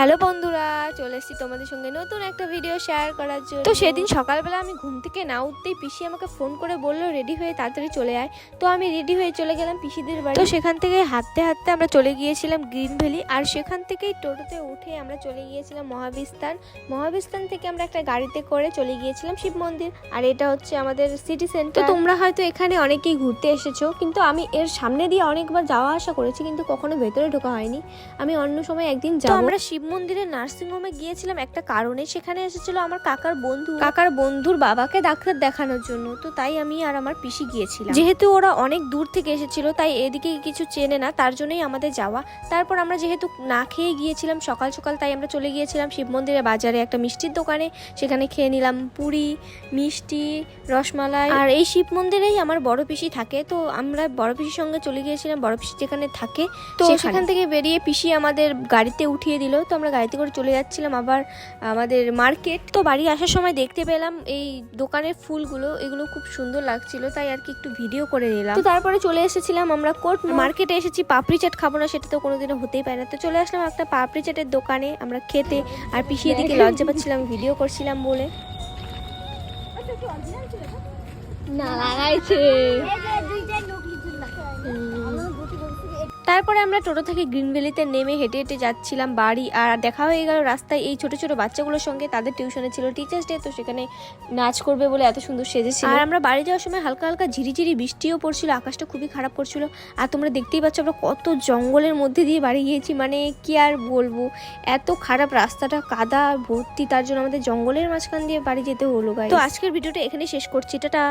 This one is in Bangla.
হ্যালো বন্ধুরা, চলে এসেছি তোমাদের সঙ্গে নতুন একটা ভিডিও শেয়ার করার জন্য। তো সেদিন সকালবেলা আমি ঘুম থেকে না উঠতেই পিসি আমাকে ফোন করে বললো রেডি হয়ে তাড়াতাড়ি চলে আয়। তো আমি রেডি হয়ে চলে গেলাম পিসিদের বাড়ি। তো সেখান থেকে হাঁটতে হাঁটতে আমরা চলে গিয়েছিলাম গ্রিন ভ্যালি, আর সেখান থেকেই টোটোতে উঠে আমরা চলে গিয়েছিলাম মহাবিস্তান থেকে আমরা একটা গাড়িতে করে চলে গিয়েছিলাম শিব মন্দির। আর এটা হচ্ছে আমাদের সিটি সেন্টার। তো তোমরা হয়তো এখানে অনেকেই ঘুরতে এসেছো, কিন্তু আমি এর সামনে দিয়ে অনেকবার যাওয়া আসা করেছি, কিন্তু কখনো ভেতরে ঢোকা হয়নি। আমি অন্য সময় একদিন যাবো। আমরা শিব মন্দিরে নার্সিংহোমে গিয়েছিলাম একটা কারণে। সেখানে এসেছিল আমার কাকার বন্ধুর বাবাকে ডাক্তার দেখানোর জন্য। তো তাই আমি আর আমার পিসি গিয়েছিলাম। যেহেতু ওরা অনেক দূর থেকে এসেছিল, তাই এদিকে কিছু চেনে না, তার জন্যই আমাদের যাওয়া। তারপর আমরা যেহেতু না খেয়ে গিয়েছিলাম সকাল সকাল, তাই আমরা চলে গিয়েছিলাম শিব মন্দিরের বাজারে একটা মিষ্টির দোকানে। সেখানে খেয়ে নিলাম পুরি, মিষ্টি, রসমালাই। আর এই শিব মন্দিরেই আমার বড় পিসি থাকে, তো আমরা বড় পিসির সঙ্গে চলে গিয়েছিলাম বড় পিসি যেখানে থাকে। তো সেখান থেকে বেরিয়ে পিসি আমাদের গাড়িতে উঠিয়ে দিল। তো আমরা গাড়িতে করে চলে যাচ্ছিলাম আবার আমাদের মার্কেট। তো বাড়ি আসার সময় দেখতে পেলাম এই দোকানের ফুলগুলো, এগুলো খুব সুন্দর লাগছিল, তাই আর কি একটু ভিডিও করে নিলাম। তো তারপরে চলে এসেছিলাম আমরা কোর্ট মার্কেটে। এসেছি পাপড়ি চাট খাবো না, সেটা তো কোনোদিনও হতেই পারে না। তো চলে আসলাম একটা পাপড়ি চাটের দোকানে আমরা খেতে। আর পিসি এদিকে লজ্জা পাচ্ছিলাম ভিডিও করছিলাম বলে। না লাগাইছে। তারপরে আমরা টোটো থেকে গ্রিন ভ্যালিতে নেমে হেঁটে হেঁটে যাচ্ছিলাম বাড়ি। আর দেখা হয়ে গেল রাস্তায় এই ছোট ছোট বাচ্চাগুলোর সঙ্গে। তাদের টিউশনে ছিল টিচার্স ডে, তো সেখানে নাচ করবে বলে এত সুন্দর সেজেছিল। আর আমরা বাড়ি যাওয়ার সময় হালকা হালকা ঝিরিঝিরি বৃষ্টিও পড়ছিল, আকাশটা খুবই খারাপ করছিল। আর তোমরা দেখতেই পাচ্ছ আমরা কত জঙ্গলের মধ্যে দিয়ে বাড়ি গিয়েছি, মানে কি আর বলবো, এত খারাপ রাস্তাটা, কাদা ভর্তি, তার জন্য আমাদের জঙ্গলের মাঝখান দিয়ে বাড়ি যেতে হলো গাইস। তো আজকের ভিডিওটা এখানে শেষ করছি, টাটা।